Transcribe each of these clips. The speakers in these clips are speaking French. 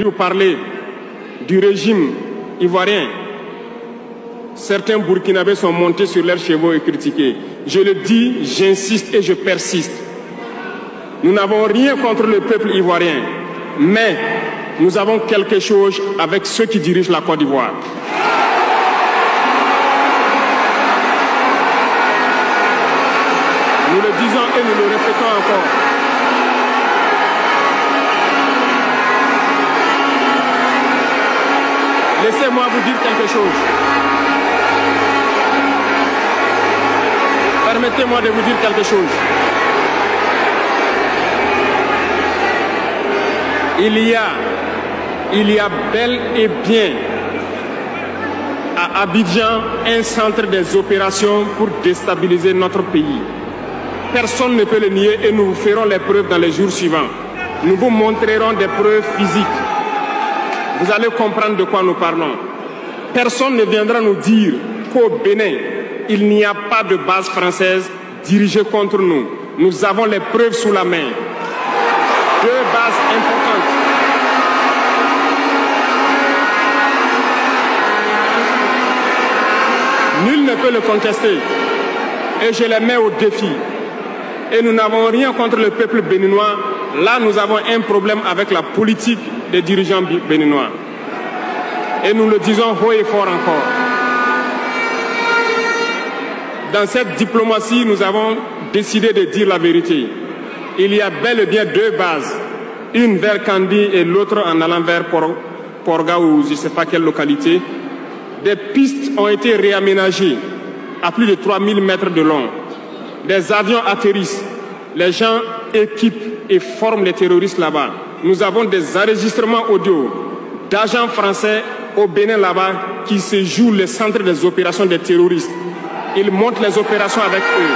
Vous parlez du régime ivoirien. Certains Burkinabés sont montés sur leurs chevaux et critiqués. Je le dis, j'insiste et je persiste. Nous n'avons rien contre le peuple ivoirien, mais nous avons quelque chose avec ceux qui dirigent la Côte d'Ivoire. Nous le disons et nous le répétons encore. Laissez-moi vous dire quelque chose. Permettez-moi de vous dire quelque chose. Il y a bel et bien à Abidjan un centre des opérations pour déstabiliser notre pays. Personne ne peut le nier et nous vous ferons les preuves dans les jours suivants. Nous vous montrerons des preuves physiques. Vous allez comprendre de quoi nous parlons. Personne ne viendra nous dire qu'au Bénin, il n'y a pas de base française dirigée contre nous. Nous avons les preuves sous la main. 2 bases importantes. Nul ne peut le contester. Et je les mets au défi. Et nous n'avons rien contre le peuple béninois. Là, nous avons un problème avec la politique des dirigeants béninois. Et nous le disons haut et fort encore. Dans cette diplomatie, nous avons décidé de dire la vérité. Il y a bel et bien 2 bases. Une vers Kandi et l'autre en allant vers Porga ou je ne sais pas quelle localité. Des pistes ont été réaménagées à plus de 3000 mètres de long. Des avions atterrissent. Les gens équipent et forment les terroristes là-bas. Nous avons des enregistrements audio d'agents français au Bénin là-bas qui se jouent les centres des opérations des terroristes. Ils montent les opérations avec eux.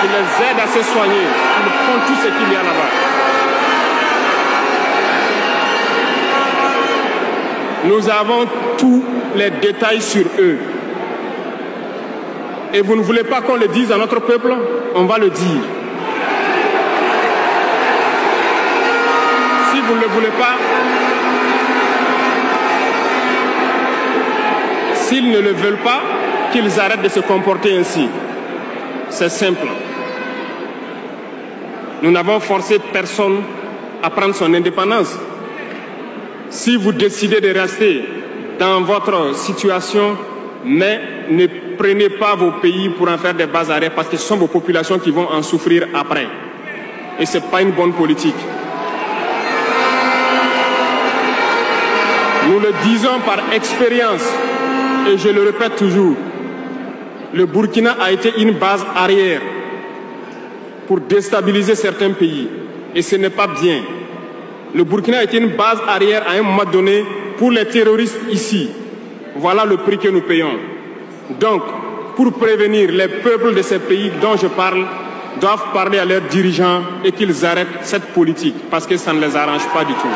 Ils les aident à se soigner. Ils font tout ce qu'il y a là-bas. Nous avons tous les détails sur eux. Et vous ne voulez pas qu'on le dise à notre peuple? On va le dire. Si vous ne le voulez pas, s'ils ne le veulent pas, qu'ils arrêtent de se comporter ainsi. C'est simple. Nous n'avons forcé personne à prendre son indépendance. Si vous décidez de rester dans votre situation, mais ne prenez pas vos pays pour en faire des bases arrêts parce que ce sont vos populations qui vont en souffrir après. Et ce n'est pas une bonne politique. Nous le disons par expérience et je le répète toujours. Le Burkina a été une base arrière pour déstabiliser certains pays. Et ce n'est pas bien. Le Burkina a été une base arrière à un moment donné pour les terroristes ici. Voilà le prix que nous payons. Donc, pour prévenir les peuples de ces pays dont je parle, doivent parler à leurs dirigeants et qu'ils arrêtent cette politique parce que ça ne les arrange pas du tout.